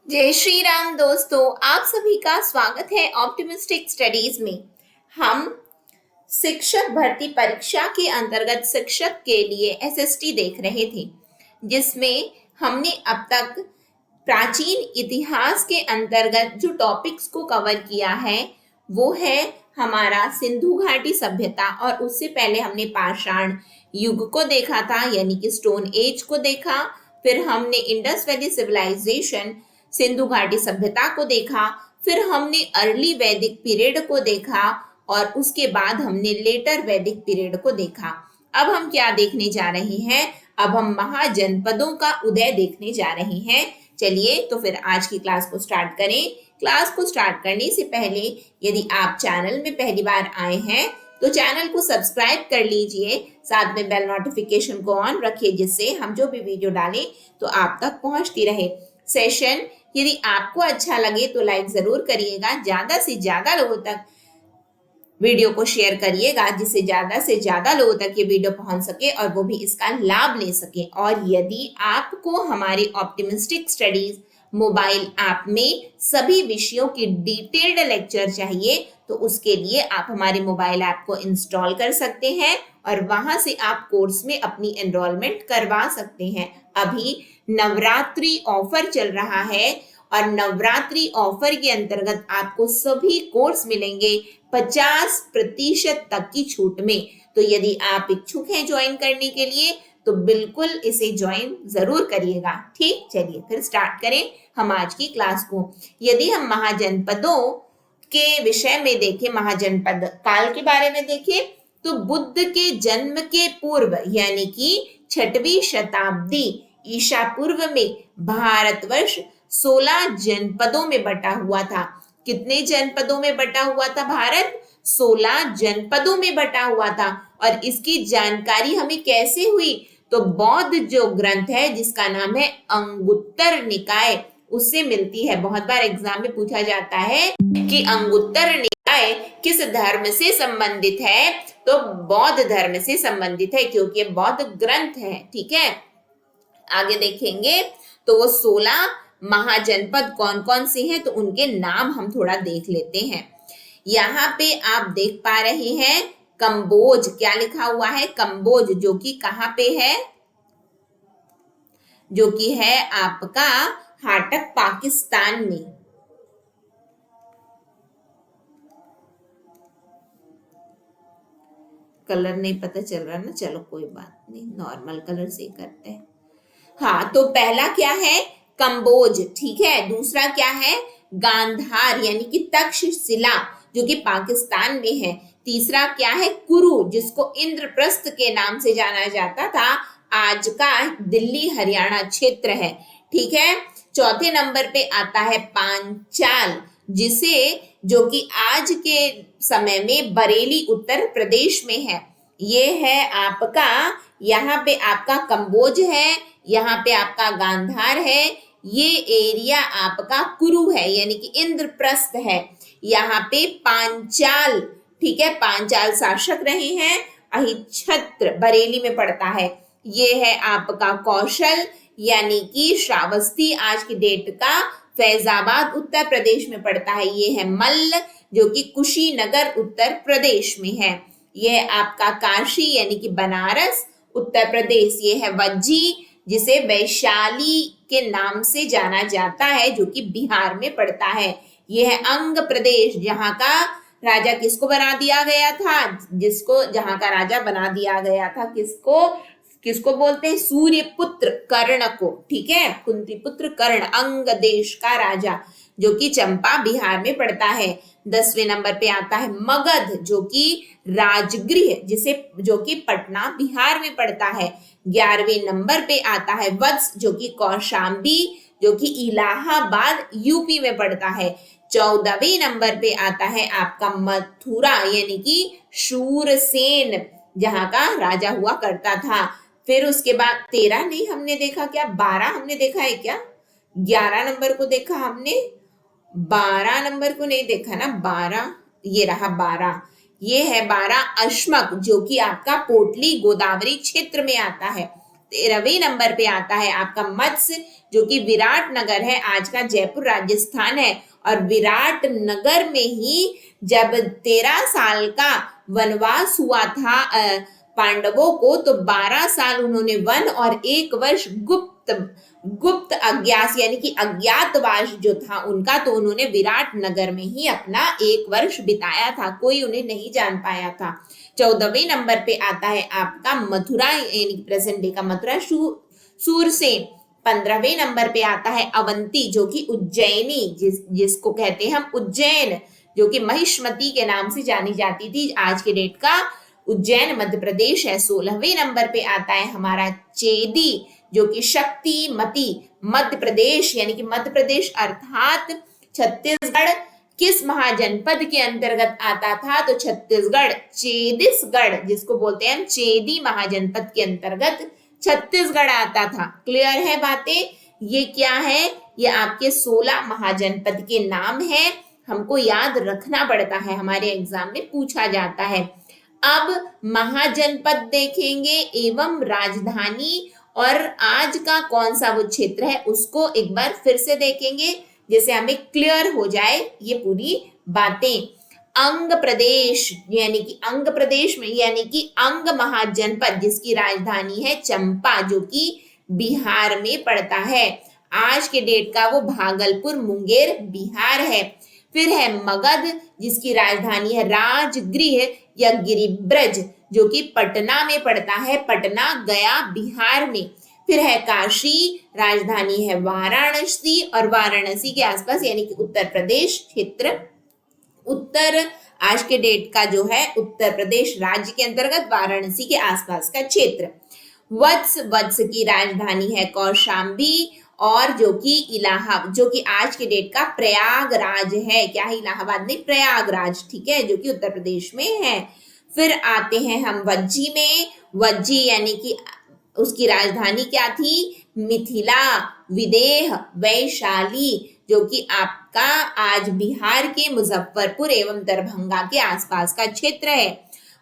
जय श्री राम दोस्तों, आप सभी का स्वागत है ऑप्टिमिस्टिक स्टडीज में। हम शिक्षक भर्ती परीक्षा के अंतर्गत शिक्षक के लिए एसएसटी देख रहे थे, जिसमें हमने अब तक प्राचीन इतिहास के अंतर्गत जो टॉपिक्स को कवर किया है वो है हमारा सिंधु घाटी सभ्यता, और उससे पहले हमने पाषाण युग को देखा था यानी कि स्टोन एज को देखा। फिर हमने इंडस वैली सिविलाइजेशन सिंधु घाटी सभ्यता को देखा। फिर हमने अर्ली वैदिक पीरियड को देखा और उसके बाद हमने लेटर वैदिक पीरियड को देखा। अब हम क्या देखने जा रहे हैं? अब हम महाजनपदों का उदय देखने जा रहे हैं। चलिए तो फिर आज की क्लास को स्टार्ट करें। क्लास को स्टार्ट करने से पहले यदि आप चैनल में पहली बार आए हैं तो चैनल को सब्सक्राइब कर लीजिए, साथ में बेल नोटिफिकेशन को ऑन रखिए, जिससे हम जो भी वीडियो डालें तो आप तक पहुंचती रहे। सेशन यदि आपको अच्छा लगे तो लाइक जरूर करिएगा, ज्यादा से ज्यादा लोगों तक वीडियो को शेयर करिएगा, जिससे ज्यादा से ज्यादा लोगों तक ये वीडियो पहुंच सके और वो भी इसका लाभ ले सके। और यदि आपको हमारे ऑप्टिमिस्टिक स्टडीज मोबाइल ऐप में सभी विषयों की डिटेल्ड लेक्चर चाहिए तो उसके लिए आप हमारे मोबाइल ऐप को इंस्टॉल कर सकते हैं और वहां से आप कोर्स में अपनी एनरोलमेंट करवा सकते हैं। अभी नवरात्रि ऑफर चल रहा है और नवरात्रि ऑफर के अंतर्गत आपको सभी कोर्स मिलेंगे 50% तक की छूट में। तो यदि आप इच्छुक हैं ज्वाइन करने के लिए तो बिल्कुल इसे ज्वाइन जरूर करिएगा। ठीक, चलिए फिर स्टार्ट करें हम आज की क्लास को। यदि हम महाजनपदों के विषय में देखें, महाजनपद काल के बारे में देखें, तो बुद्ध के जन्म के पूर्व यानी कि 6वीं शताब्दी ईसा पूर्व में भारतवर्ष 16 जनपदों में बटा हुआ था। कितने जनपदों में बटा हुआ था भारत? 16 जनपदों में बटा हुआ था। और इसकी जानकारी हमें कैसे हुई? तो बौद्ध जो ग्रंथ है जिसका नाम है अंगुत्तर निकाय, उससे मिलती है। बहुत बार एग्जाम में पूछा जाता है कि अंगुत्तर निकाय किस धर्म से संबंधित है? तो बौद्ध धर्म से संबंधित है, क्योंकि ये बौद्ध ग्रंथ है। ठीक है, आगे देखेंगे तो वो 16 महाजनपद कौन कौन से हैं तो उनके नाम हम थोड़ा देख लेते हैं। यहाँ पे आप देख पा रहे हैं कंबोज, क्या लिखा हुआ है? कंबोज, जो कि कहाँ पे है? जो कि है आपका हाटक, पाकिस्तान में। कलर नहीं पता चल रहा ना, चलो कोई बात नहीं, नॉर्मल कलर से करते हैं। हाँ, तो पहला क्या है? कंबोज। ठीक है, दूसरा क्या है? गांधार यानी कि तक्षशिला, जो कि पाकिस्तान में है। तीसरा क्या है? कुरु, जिसको इंद्रप्रस्थ के नाम से जाना जाता था, आज का दिल्ली हरियाणा क्षेत्र है। ठीक है, चौथे नंबर पे आता है पांचाल, जिसे जो कि आज के समय में बरेली उत्तर प्रदेश में है। ये है आपका, यहाँ पे आपका कंबोज है, यहाँ पे आपका गांधार है, ये एरिया आपका कुरु है यानी कि इंद्रप्रस्थ है। यहाँ पे पांचाल, ठीक है, पांचाल शासक रहे हैं। अहिच्छत्र बरेली में पड़ता है। ये है आपका कौशल यानी कि श्रावस्ती, आज की डेट का फैजाबाद उत्तर प्रदेश में पड़ता है। ये है मल्ल, जो कि कुशीनगर उत्तर प्रदेश में है। यह आपका काशी यानी कि बनारस उत्तर प्रदेश। ये है वज्जी, जिसे वैशाली के नाम से जाना जाता है, जो कि बिहार में पड़ता है। यह है अंग प्रदेश, जहां का राजा किसको बना दिया गया था? जिसको, जहां का राजा बना दिया गया था, किसको किसको बोलते हैं? सूर्यपुत्र कर्ण को। ठीक है, कुंती पुत्र कर्ण, अंग देश का राजा, जो कि चंपा बिहार में पड़ता है। 10वें नंबर पे आता है मगध, जो कि राजगृह, जिसे जो कि पटना बिहार में पड़ता है। 11वें नंबर पे आता है वत्स, जो कि कौशाम्बी, जो कि इलाहाबाद यूपी में पड़ता है। 14वें नंबर पे आता है आपका मथुरा यानी कि शूरसेन, जहां का राजा हुआ करता था। फिर उसके बाद 13 नहीं हमने देखा क्या? 12 हमने देखा है क्या? 11 नंबर को देखा हमने, 12 नंबर को नहीं देखा ना। 12, ये रहा 12। ये है 12 अश्मक, जो कि आपका पोटली गोदावरी क्षेत्र में आता है। 13वें नंबर पे आता है आपका मत्स्य, जो कि विराट नगर है, आज का जयपुर राजस्थान है। और विराट नगर में ही जब 13 साल का वनवास हुआ था पांडवों को, तो 12 साल उन्होंने वन और 1 वर्ष गुप्त अज्ञात यानी कि अज्ञातवास जो था उनका, तो उन्होंने विराट नगर में ही अपना 1 वर्ष बिताया था, कोई उन्हें नहीं जान पाया था। 14वें नंबर पे आता है आपका मथुरा यानी प्रेजेंट डे का मथुरा सूरसेन। 15वें नंबर पे आता है अवंती, जो कि उज्जैनी जिसको कहते हैं हम उज्जैन, जो कि महिष्मती के नाम से जानी जाती थी, आज के डेट का उज्जैन मध्य प्रदेश है। 16वें नंबर पे आता है हमारा चेदी, जो कि शक्तिमती मध्य प्रदेश यानी कि मध्य प्रदेश अर्थात छत्तीसगढ़ किस महाजनपद के अंतर्गत आता था, तो छत्तीसगढ़ चेदिसगढ़ जिसको बोलते हैं हम चेदी महाजनपद के अंतर्गत छत्तीसगढ़ आता था। क्लियर है बातें? ये क्या है? ये आपके 16 महाजनपद के नाम है, हमको याद रखना पड़ता है, हमारे एग्जाम में पूछा जाता है। अब महाजनपद देखेंगे एवं राजधानी, और आज का कौन सा वो क्षेत्र है उसको एक बार फिर से देखेंगे, जैसे हमें क्लियर हो जाए ये पूरी बातें। अंग प्रदेश यानी कि अंग प्रदेश में यानी कि अंग महाजनपद जिसकी राजधानी है चंपा, जो कि बिहार में पड़ता है, आज के डेट का वो भागलपुर मुंगेर बिहार है। फिर है मगध, जिसकी राजधानी है राजगृह या गिरिब्रज, जो कि पटना में पड़ता है, पटना गया बिहार में। फिर है काशी, राजधानी है वाराणसी, और वाराणसी के आसपास यानी कि उत्तर प्रदेश क्षेत्र, उत्तर आज के डेट का जो है उत्तर प्रदेश राज्य के अंतर्गत वाराणसी के आसपास का क्षेत्र। वत्स की राजधानी है कौशाम्बी, और जो कि आज के डेट का प्रयागराज है, क्या है? इलाहाबाद नहीं, प्रयागराज, ठीक है, जो कि उत्तर प्रदेश में है। फिर आते हैं हम वज्जी में। वज्जी यानी कि उसकी राजधानी क्या थी? मिथिला, विदेह, वैशाली, जो कि आपका आज बिहार के मुजफ्फरपुर एवं दरभंगा के आसपास का क्षेत्र है।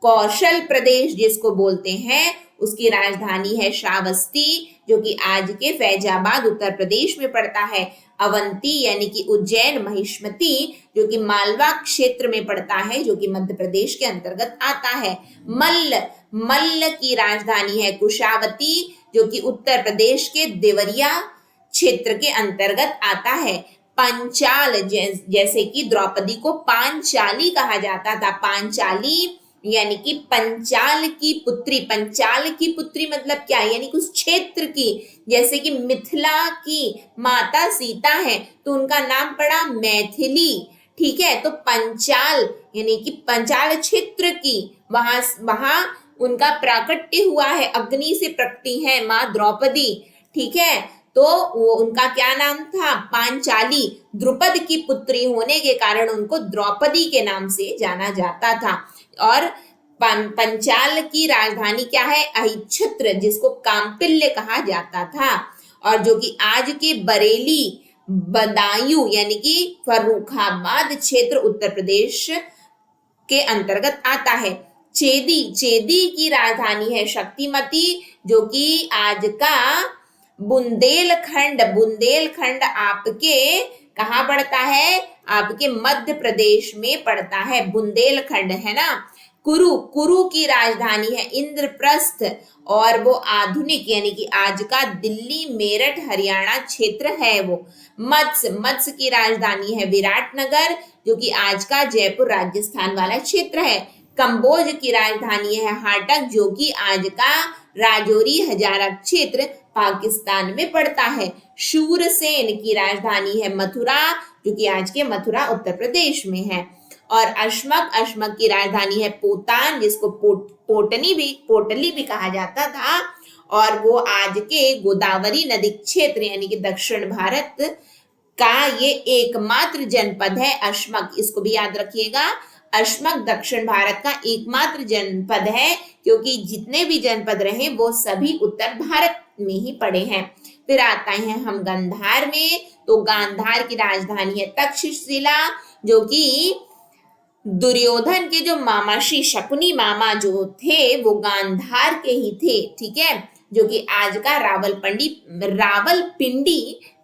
कौशल प्रदेश जिसको बोलते हैं, उसकी राजधानी है श्रावस्ती, जो कि आज के फैजाबाद उत्तर प्रदेश में पड़ता है। अवंती यानी कि उज्जैन महिष्मती, जो कि मालवा क्षेत्र में पड़ता है, जो कि मध्य प्रदेश के अंतर्गत आता है। मल्ल की राजधानी है कुशावती, जो कि उत्तर प्रदेश के देवरिया क्षेत्र के अंतर्गत आता है। पंचाल, जैसे कि द्रौपदी को पांचाली कहा जाता था, पांचाली यानी कि पंचाल की पुत्री। पंचाल की पुत्री मतलब क्या? यानी कि उस क्षेत्र की, जैसे कि मिथिला की माता सीता है तो उनका नाम पड़ा मैथिली, ठीक है। तो पंचाल यानी कि पंचाल क्षेत्र की, वहां उनका प्राकट्य हुआ है, अग्नि से प्रकटी है माँ द्रौपदी, ठीक है। तो वो उनका क्या नाम था? पांचाली। द्रुपद की पुत्री होने के कारण उनको द्रौपदी के नाम से जाना जाता था। और पंचाल की राजधानी क्या है? अहिच्छत्र, जिसको काम्पिल्य कहा जाता था, और जो कि आज के बरेली, बदायूं यानी कि फर्रुखाबाद क्षेत्र उत्तर प्रदेश के अंतर्गत आता है। चेदी की राजधानी है शक्तिमती, जो कि आज का बुंदेलखंड आपके कहाँ पड़ता है? आपके मध्य प्रदेश में पड़ता है, बुंदेलखंड है ना। कुरु की राजधानी है इंद्रप्रस्थ, और वो आधुनिक यानी कि आज का दिल्ली मेरठ हरियाणा क्षेत्र है वो। मत्स्य की राजधानी है विराटनगर, जो कि आज का जयपुर राजस्थान वाला क्षेत्र है। कंबोज की राजधानी है हाटक, जो कि आज का राजौरी हजारा क्षेत्र पाकिस्तान में पड़ता है। शूरसेन की राजधानी है मथुरा, जो कि आज के मथुरा उत्तर प्रदेश में है। और अश्मक की राजधानी है पोतान, जिसको पोटली भी कहा जाता था, और वो आज के गोदावरी नदी क्षेत्र यानी कि दक्षिण भारत का ये एकमात्र जनपद है अश्मक, इसको भी याद रखिएगा। अश्मक दक्षिण भारत का एकमात्र जनपद है, क्योंकि जितने भी जनपद रहे वो सभी उत्तर भारत में ही पड़े हैं। फिर आता है हम गांधार में। तो गांधार की राजधानी है तक्षशिला, जो कि दुर्योधन के जो मामाशी शकुनी मामा जो थे वो गांधार के ही थे, ठीक है। जो कि आज का रावलपिंडी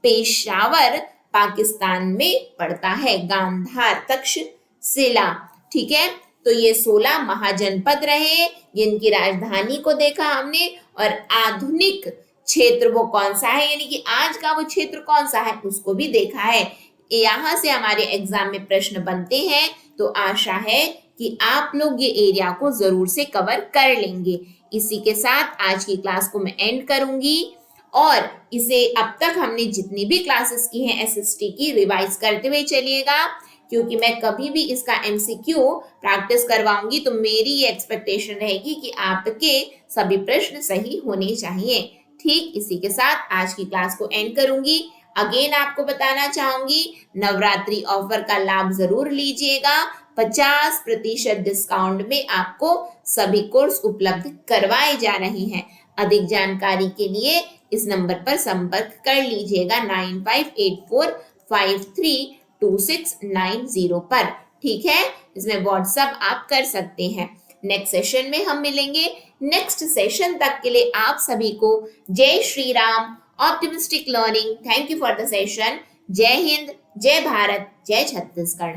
पेशावर पाकिस्तान में पड़ता है। गांधार, तक्षशिला, ठीक है। तो ये 16 महाजनपद रहे जिनकी राजधानी को देखा हमने, और आधुनिक क्षेत्र वो कौन सा है, यानी कि आज का वो क्षेत्र कौन सा है उसको भी देखा है। यहाँ से हमारे एग्जाम में प्रश्न बनते हैं, तो आशा है कि आप लोग ये एरिया को जरूर से कवर कर लेंगे। इसी के साथ आज की क्लास को मैं एंड करूंगी, और इसे अब तक हमने जितनी भी क्लासेस की हैं एसएसटी की, रिवाइज करते हुए चलिएगा, क्योंकि मैं कभी भी इसका एमसीक्यू प्रैक्टिस करवाऊंगी तो मेरी ये एक्सपेक्टेशन रहेगी कि आपके सभी प्रश्न सही होने चाहिए। ठीक, इसी के साथ आज की क्लास को एंड करूंगी। अगेन आपको बताना चाहूंगी, नवरात्रि ऑफर का लाभ जरूर लीजिएगा। 50% डिस्काउंट में आपको सभी कोर्स उपलब्ध करवाए जा रहे हैं। अधिक जानकारी के लिए इस नंबर पर संपर्क कर लीजिएगा 9584532690 पर। ठीक है, इसमें व्हाट्सएप आप कर सकते हैं। नेक्स्ट सेशन में हम मिलेंगे। नेक्स्ट सेशन तक के लिए आप सभी को जय Shri Ram, optimistic learning. Thank you for the session. जय हिंद, जय भारत, जय छत्तीसगढ़।